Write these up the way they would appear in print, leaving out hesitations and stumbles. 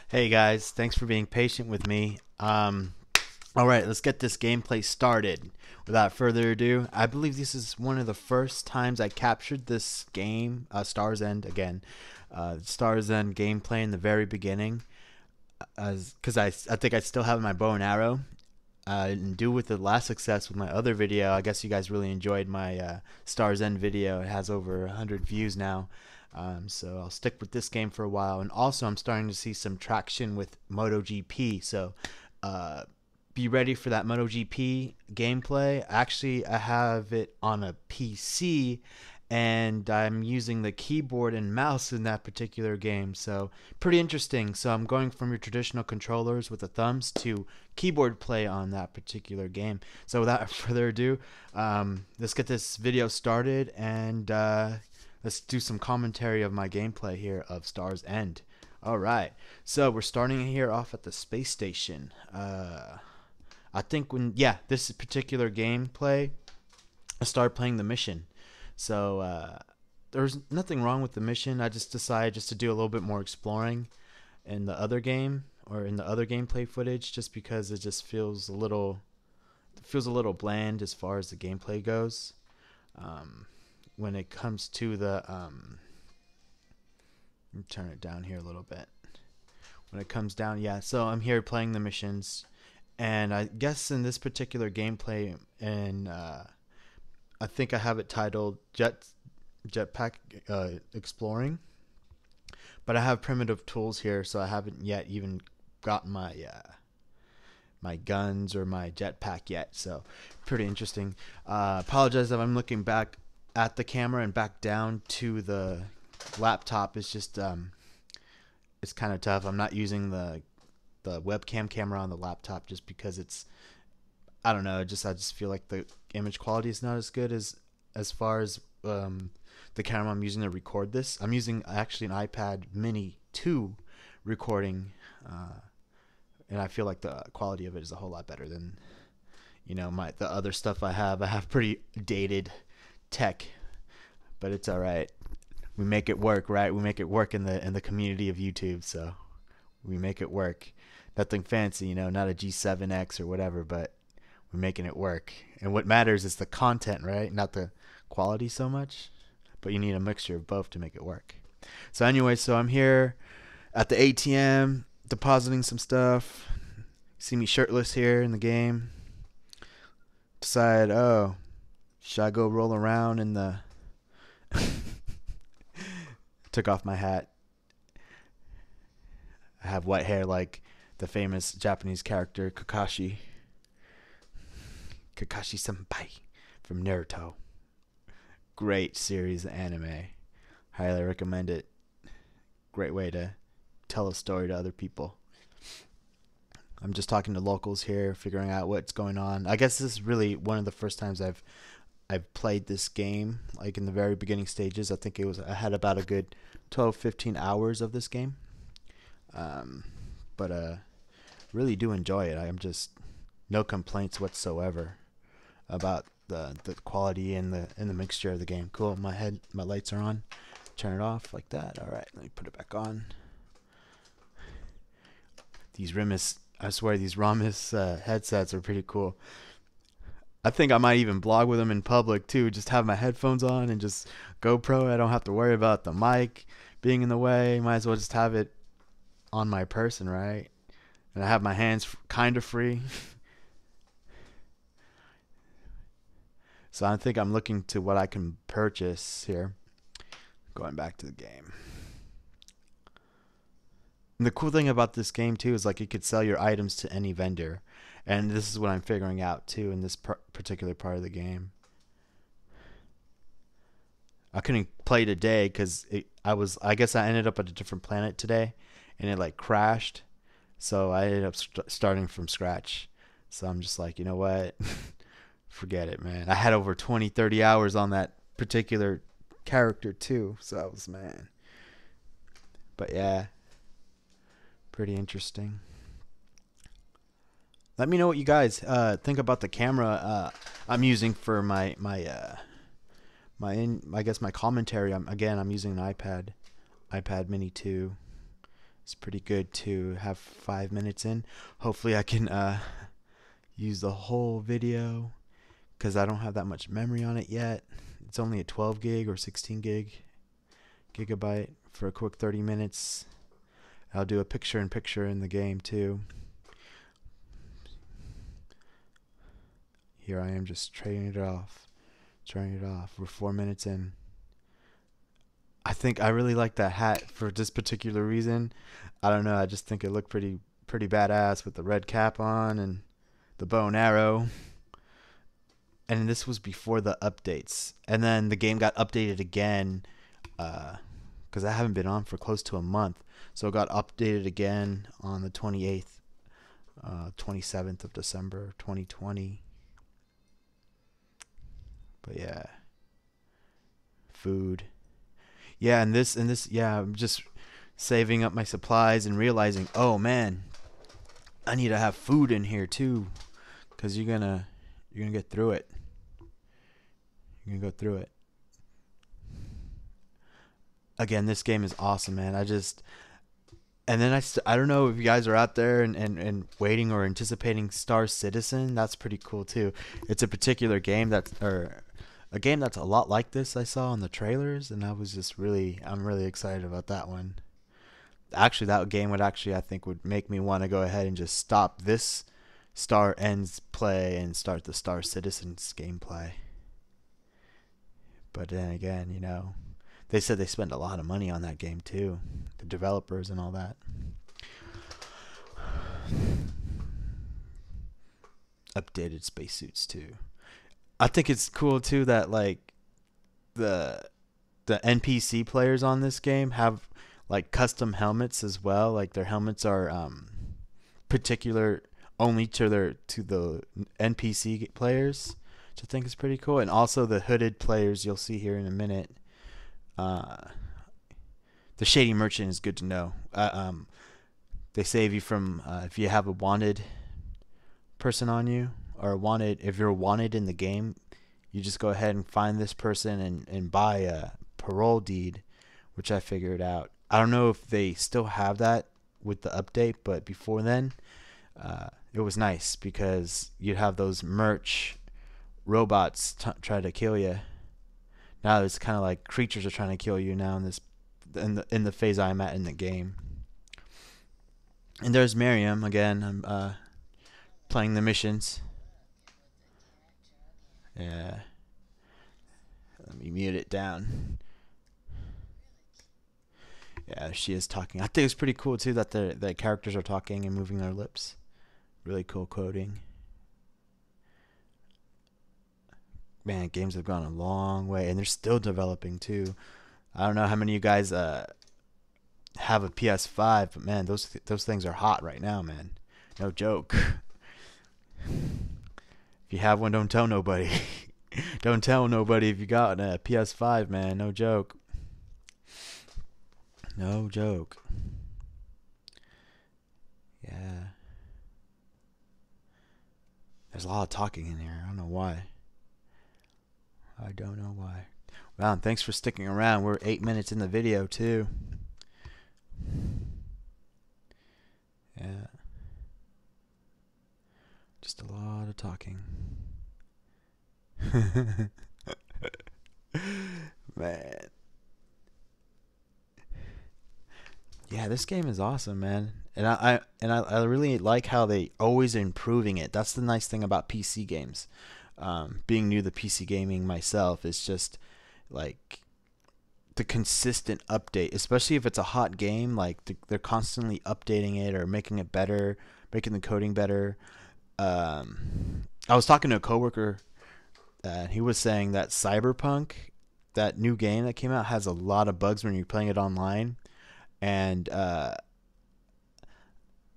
Hey guys, thanks for being patient with me. All right, let's get this gameplay started. Without further ado, I believe this is one of the first times I captured this game, Stars End again, Stars End gameplay in the very beginning, because I think I still have my bow and arrow. I didn't do with the last success with my other video. I guess you guys really enjoyed my Stars End video. It has over 100 views now. So I'll stick with this game for a while. And also, I'm starting to see some traction with MotoGP. So uh, be ready for that MotoGP gameplay. Actually, I have it on a PC, and I'm using the keyboard and mouse in that particular game. So pretty interesting. So I'm going from your traditional controllers with the thumbs to keyboard play on that particular game. So without further ado, let's get this video started and let's do some commentary of my gameplay here of Stars End. Alright, so we're starting here off at the space station. I think this particular gameplay, I started playing the mission. So there's nothing wrong with the mission. I just decided just to do a little bit more exploring in the other game, or in the other gameplay footage, just because it just feels a little bland as far as the gameplay goes. When it comes to the let me turn it down here a little bit. When it comes down, yeah, so I'm here playing the missions, and I guess in this particular gameplay, and I think I have it titled Jetpack Exploring, but I have primitive tools here, so I haven't yet even gotten my guns or my jetpack yet. So pretty interesting. Apologize if I'm looking back at the camera and back down to the laptop. It's just it's kind of tough. I'm not using the webcam camera on the laptop just because it's, I don't know, I just feel like the image quality is not as good as far as the camera I'm using to record this. I'm using actually an iPad Mini 2 recording, and I feel like the quality of it is a whole lot better than the other stuff I have. I have pretty dated tech, but it's all right. We make it work, right? We make it work in the community of YouTube, so we make it work. Nothing fancy, not a G7X or whatever, but we're making it work. And what matters is the content, right? Not the quality so much, but you need a mixture of both to make it work. So anyway, so I'm here at the ATM depositing some stuff. See me shirtless here in the game. Decide, oh, should I go roll around in the took off my hat. I have white hair like the famous Japanese character Kakashi Senpai from Naruto. Great series of anime. Highly recommend it. Great way to tell a story to other people. I'm just talking to locals here, figuring out what's going on. I guess this is really one of the first times I've played this game, like in the very beginning stages. I think I had about a good 12-15 hours of this game. But really do enjoy it. I'm just no complaints whatsoever about the quality and the mixture of the game. Cool. My lights are on. Turn it off like that. All right, let me put it back on. I swear these Ramis headsets are pretty cool. I think I might even blog with them in public too. Just have my headphones on and just GoPro. I don't have to worry about the mic being in the way. Might as well just have it on my person, right? And I have my hands kind of free. So I think I'm looking to what I can purchase here. Going back to the game. And the cool thing about this game too is like you could sell your items to any vendor. And this is what I'm figuring out too in this particular part of the game. I couldn't play today because I guess I ended up at a different planet today, and it like crashed. So I ended up starting from scratch. So I'm just like, you know what? Forget it, man. I had over 20-30 hours on that particular character too. So I was, man. But yeah, pretty interesting. Let me know what you guys think about the camera I'm using for my I guess my commentary. I'm using an iPad Mini 2, It's pretty good to have 5 minutes in. Hopefully I can use the whole video because I don't have that much memory on it yet. It's only a 12 gig or 16 gigabyte for a quick 30 minutes. I'll do a picture-in-picture in the game too. Here I am just trading it off. We're 4 minutes in. I think I really like that hat for this particular reason. I don't know, I just think it looked pretty badass with the red cap on and the bow and arrow. And this was before the updates. And then the game got updated again because I haven't been on for close to a month. So it got updated again on the 28th, 27th of December, 2020. But yeah, food. Yeah, and this, yeah, I'm just saving up my supplies and realizing, oh man, I need to have food in here too, because you're gonna get through it. You're gonna go through it. Again, this game is awesome, man. And then I don't know if you guys are out there and waiting or anticipating Star Citizen. That's pretty cool too. It's a particular game a game that's a lot like this I saw in the trailers, and I'm really excited about that one. Actually, that game I think would make me want to go ahead and just stop this StarsEnd's play and start the Star Citizen's gameplay. But then again, they said they spent a lot of money on that game too, the developers and all that. Updated spacesuits too. I think it's cool too that like the NPC players on this game have like custom helmets as well. Like their helmets are particular only to the NPC players, which I think is pretty cool. And also the hooded players you'll see here in a minute. The Shady Merchant is good to know. They save you from if you have a wanted person on you, or if you're wanted in the game, you just go ahead and find this person and buy a parole deed, which I figured out. I don't know if they still have that with the update, but before then, it was nice because you'd have those merch robots try to kill you. Now it's kind of like creatures are trying to kill you now in the phase I'm at in the game. And there's Miriam again. I'm playing the missions. Yeah. Let me mute it down. Yeah, she is talking. I think it's pretty cool too that the characters are talking and moving their lips. Really cool coding. Man, games have gone a long way, and they're still developing too. I don't know how many of you guys have a PS5, but man, those things are hot right now, man. No joke. If you have one, don't tell nobody. Don't tell nobody if you got a PS5, man. No joke. No joke. Yeah. There's a lot of talking in here. I don't know why. I don't know why. Wow, and thanks for sticking around. We're 8 minutes in the video, too. Yeah. Just a lot of talking. Man. Yeah, this game is awesome, man. And I really like how they always improving it. That's the nice thing about PC games. Being new to PC gaming myself, is just like the consistent update, especially if it's a hot game. Like they're constantly updating it or making it better, making the coding better. I was talking to a coworker, and he was saying that Cyberpunk, that new game that came out, has a lot of bugs when you're playing it online, and they're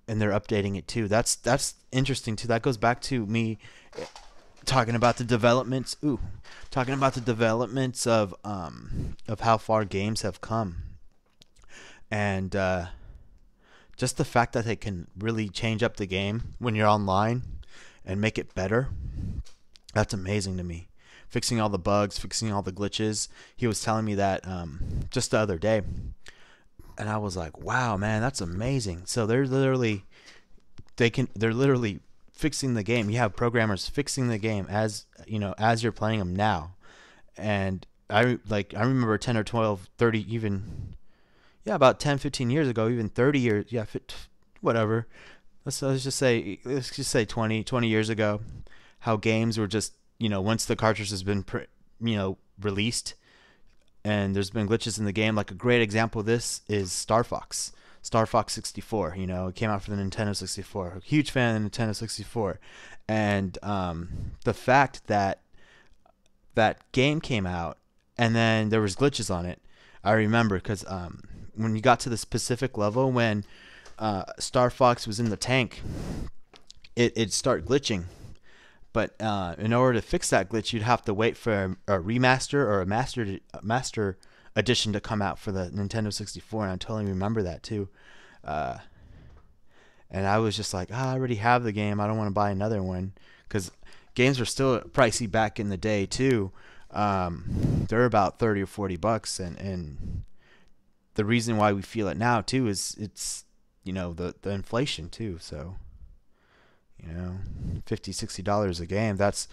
updating it too. That's interesting too. That goes back to me talking about the developments. Talking about the developments of how far games have come, and just the fact that they can really change up the game when you're online and make it better. That's amazing to me. Fixing all the bugs, fixing all the glitches. He was telling me that just the other day, And I was like, wow, man, that's amazing. So they're literally fixing the game. You have programmers fixing the game as as you're playing them now. And I remember 10 or 12, 30, even, yeah, about 10, 15 years ago, even 30 years, yeah, whatever. Let's just say 20 years ago, how games were just, once the cartridge has been released, and there's been glitches in the game. Like a great example of this is Star Fox 64. It came out for the Nintendo 64. A huge fan of the Nintendo 64, and the fact that that game came out and then there was glitches on it, I remember because when you got to the specific level when Star Fox was in the tank, it'd start glitching. But in order to fix that glitch, you'd have to wait for a remaster or a master edition to come out for the Nintendo 64, and I totally remember that too. Uh, and I was just like, I already have the game. I don't want to buy another one because games were still pricey back in the day too. They're about 30 or $40, and the reason why we feel it now too is it's the inflation too. So. 50, $60 a game. That's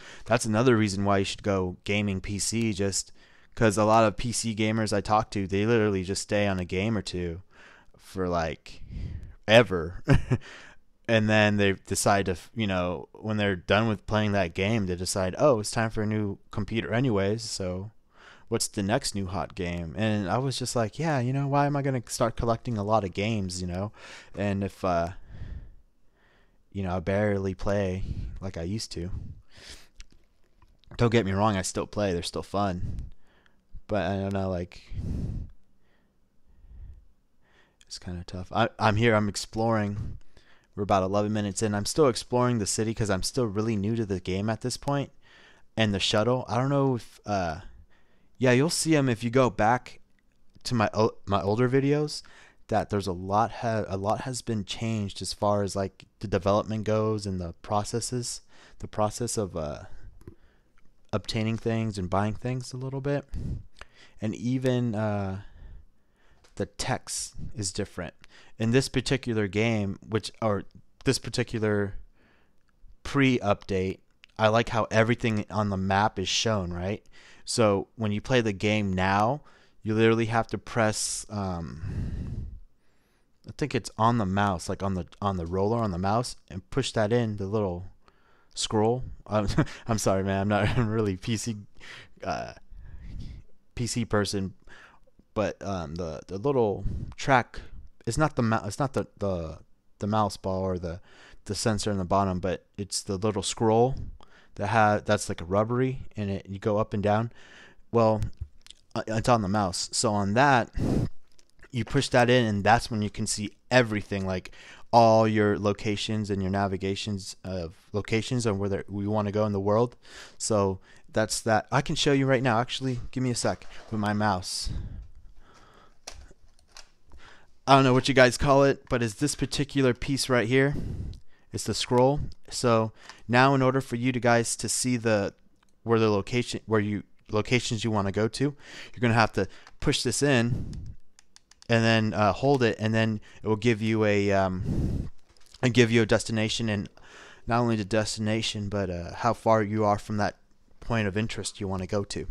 another reason why you should go gaming PC. Just because a lot of PC gamers I talk to, they literally just stay on a game or two for like ever, and then they decide to, when they're done with playing that game, they decide, oh, it's time for a new computer anyways. So what's the next new hot game? And I was just like, yeah, why am I gonna start collecting a lot of games? And if I barely play like I used to. Don't get me wrong, I still play. They're still fun. But I don't know, like, it's kind of tough. I'm here, I'm exploring. We're about 11 minutes in. I'm still exploring the city because I'm still really new to the game at this point. And the shuttle, I don't know if, yeah, you'll see them if you go back to my older videos. That there's a lot has been changed as far as like the development goes and the process of obtaining things and buying things a little bit, and even the text is different in this particular game, or this particular pre-update. I like how everything on the map is shown, right? So when you play the game now, you literally have to press I think it's on the mouse, like on the roller on the mouse, and push that in the little scroll. I'm sorry, man. I'm really PC person, but the little track. It's not It's not the mouse ball or the sensor in the bottom, but it's the little scroll that's like a rubbery, and you go up and down. Well, it's on the mouse. So on that, you push that in, and that's when you can see everything, like all your locations and your navigations of locations and where we want to go in the world. So that's that. I can show you right now. Actually, give me a sec with my mouse. I don't know what you guys call it, but it's this particular piece right here. It's the scroll. So now, in order for you guys to see locations you want to go to, you're gonna have to push this in and then hold it, and then it will give you a destination, and not only the destination, but how far you are from that point of interest you want to go to.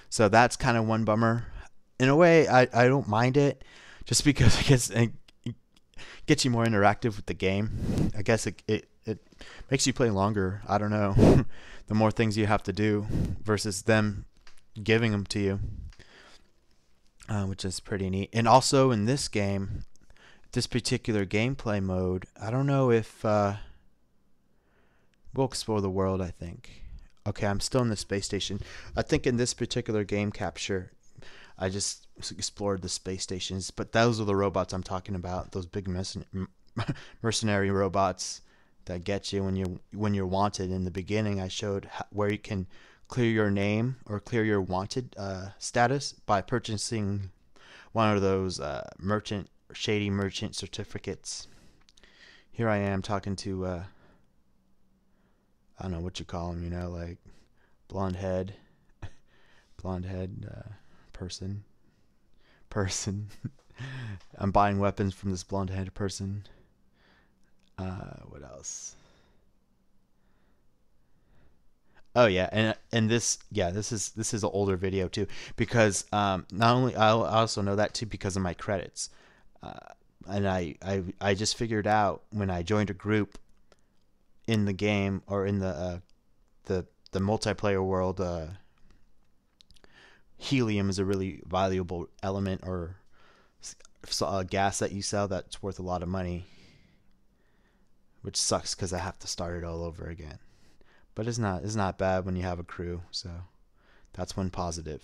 So that's kind of one bummer. In a way, I don't mind it, just because I guess it gets you more interactive with the game. I guess it makes you play longer. I don't know. The more things you have to do versus them giving them to you. Which is pretty neat. And also in this game, this particular gameplay mode, I don't know if we'll explore the world, I think. Okay, I'm still in the space station. I think in this particular game capture, I just explored the space stations, but those are the robots I'm talking about. Those big mercenary robots that get you when you're wanted. In the beginning, I showed where you can clear your name or clear your wanted status by purchasing one of those shady merchant certificates. Here I am talking to I don't know what you call them, like blonde head person. I'm buying weapons from this blonde-headed person. What else? Oh yeah, and this is an older video too, because not only I also know that too because of my credits, uh, and I just figured out when I joined a group in the game or in the multiplayer world, helium is a really valuable element or gas that you sell that's worth a lot of money, which sucks because I have to start it all over again. But it's not bad when you have a crew, so that's one positive.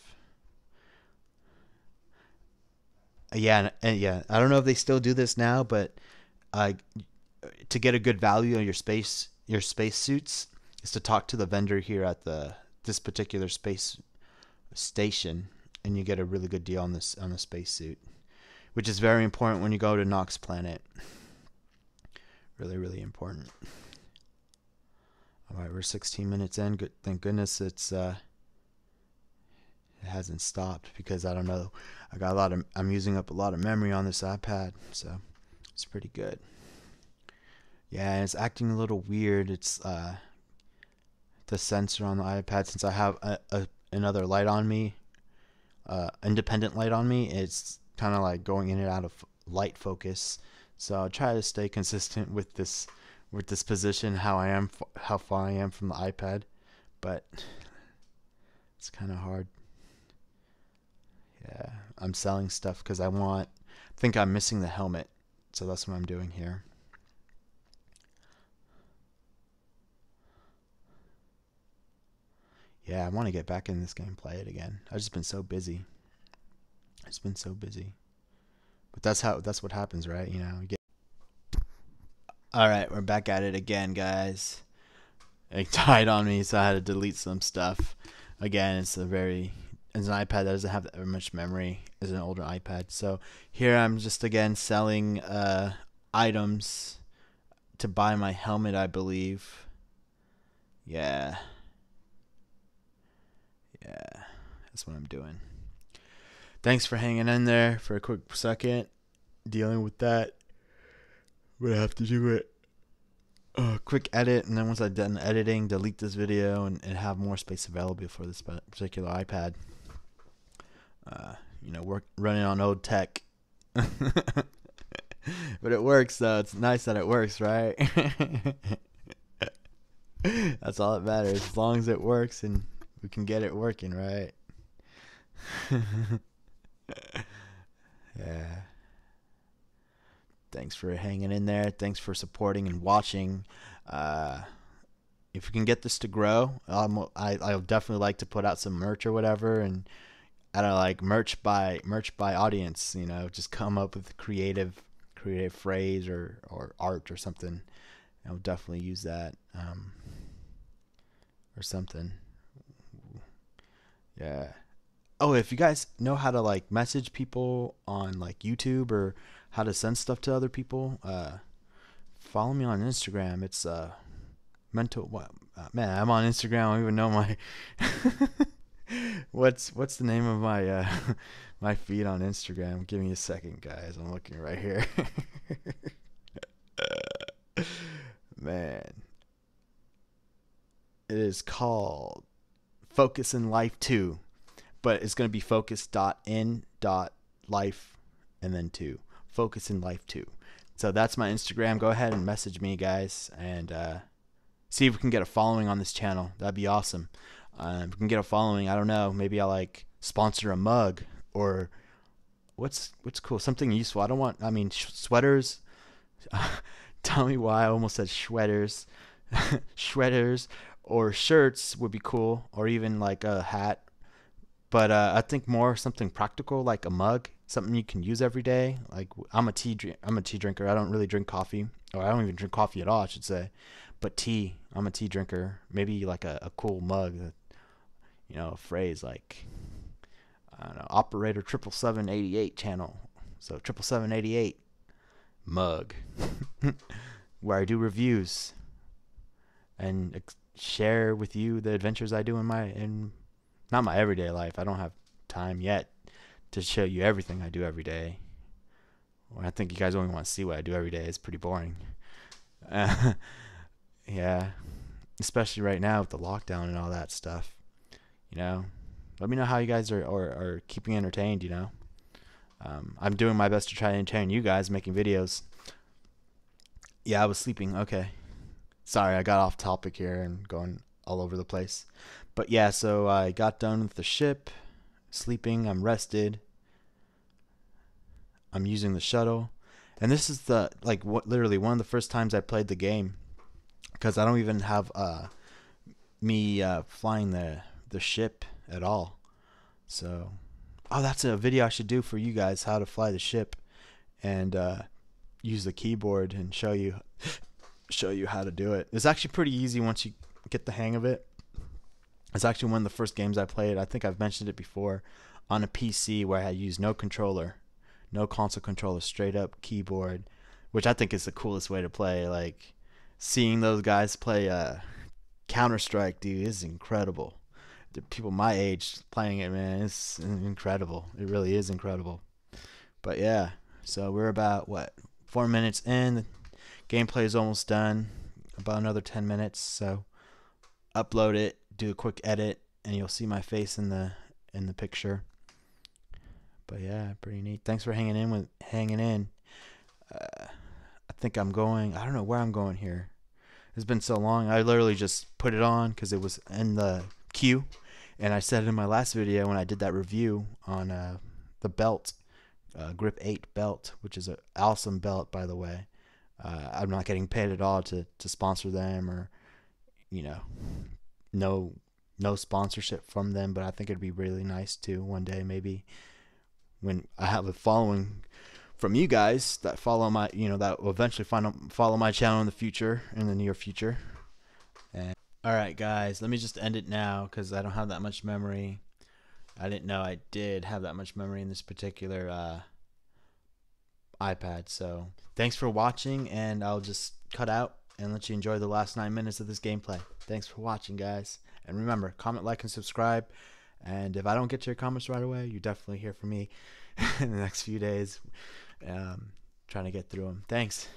Yeah, and yeah, I don't know if they still do this now, but uh, to get a good value on your space suits is to talk to the vendor here at the this particular space station, and you get a really good deal on the space suit, which is very important when you go to Nox Planet. Really, really important. All right, we're 16 minutes in. Good, thank goodness it hasn't stopped because I don't know. I'm using up a lot of memory on this iPad, so it's pretty good. Yeah, and it's acting a little weird. It's the sensor on the iPad, since I have another light on me, independent light on me. It's kind of like going in and out of light focus. So I'll try to stay consistent with this position, how far I am from the iPad, but it's kind of hard. Yeah, I'm selling stuff because I think I'm missing the helmet, so that's what I'm doing here. Yeah, I want to get back in this game, play it again. I've just been so busy. It's been so busy. But that's what happens, right? You get. All right, we're back at it again, guys. It died on me, so I had to delete some stuff. Again, it's an iPad that doesn't have that much memory as an older iPad. So here I'm just again selling items to buy my helmet, I believe. Yeah. Yeah, that's what I'm doing. Thanks for hanging in there for a quick second, dealing with that. I'm gonna have to do it. Quick edit, and then once I'm done editing, delete this video and have more space available for this particular iPad. Work running on old tech, but it works though. It's nice that it works, right? That's all that matters. As long as it works and we can get it working, right? Yeah. Thanks for hanging in there. Thanks for supporting and watching. If we can get this to grow, I'll definitely like to put out some merch or whatever, and I don't know, like merch by audience. Just come up with creative phrase or art or something. I'll definitely use that or something. Yeah. Oh, if you guys know how to like message people on like YouTube or how to send stuff to other people, follow me on Instagram. It's mental what man, I'm on Instagram. I don't even know my what's the name of my my feed on Instagram. Give me a second, guys. I'm looking right here. Man. It is called Focus in Life 2. But it's going to be focus.in.life and then 2. Focus in Life 2. So that's my Instagram. Go ahead and message me, guys, and see if we can get a following on this channel. That'd be awesome. If we can get a following, I don't know, maybe I'll like sponsor a mug or what's cool, something useful. Sweaters. Tell me why I almost said shredders. Shredders or shirts would be cool, or even like a hat. But I think more something practical, like a mug, something you can use every day. Like I'm a tea drinker. I don't really drink coffee, or I don't even drink coffee at all, I should say. But tea, I'm a tea drinker. Maybe like a cool mug, a phrase like, I don't know, operator 77788 channel. So 77788 mug, where I do reviews and share with you the adventures I do in not my everyday life. I don't have time yet to show you everything I do every day. Well, I think you guys only want to see what I do every day. It's pretty boring. Uh, yeah, especially right now with the lockdown and all that stuff. You know, let me know how you guys are keeping entertained. I'm doing my best to try to entertain you guys, making videos. Yeah, I was sleeping. Okay, sorry, I got off topic here and going all over the place. But yeah, so I got done with the ship, sleeping. I'm rested. I'm using the shuttle, and this is the like what literally one of the first times I played the game because I don't even have me flying the ship at all. So, oh, that's a video I should do for you guys, how to fly the ship and use the keyboard and show you how to do it. It's actually pretty easy once you get the hang of it. It's actually one of the first games I played. I think I've mentioned it before, on a PC where I used no controller, no console controller, straight up keyboard, which I think is the coolest way to play. Like seeing those guys play Counter Strike, dude, is incredible. The people my age playing it, man, it's incredible. It really is incredible. But yeah, so we're about what 4 minutes in. The gameplay is almost done. About another 10 minutes. So upload it, do a quick edit, and you'll see my face in the picture. But yeah, pretty neat. Thanks for hanging in. I think I'm going. I don't know where I'm going here. It's been so long. I literally just put it on because it was in the queue, and I said it in my last video when I did that review on the belt, Grip 8 belt, which is an awesome belt, by the way. I'm not getting paid at all to sponsor them, or you know, no sponsorship from them, but I think it'd be really nice to one day, maybe when I have a following from you guys that follow my, that will eventually follow my channel in the near future. And all right, guys, let me just end it now because I don't have that much memory. I didn't know I did have that much memory in this particular iPad. So thanks for watching, and I'll just cut out and let you enjoy the last 9 minutes of this gameplay. Thanks for watching, guys. And remember, comment, like, and subscribe. And if I don't get to your comments right away, you definitely hear from me in the next few days, trying to get through them. Thanks.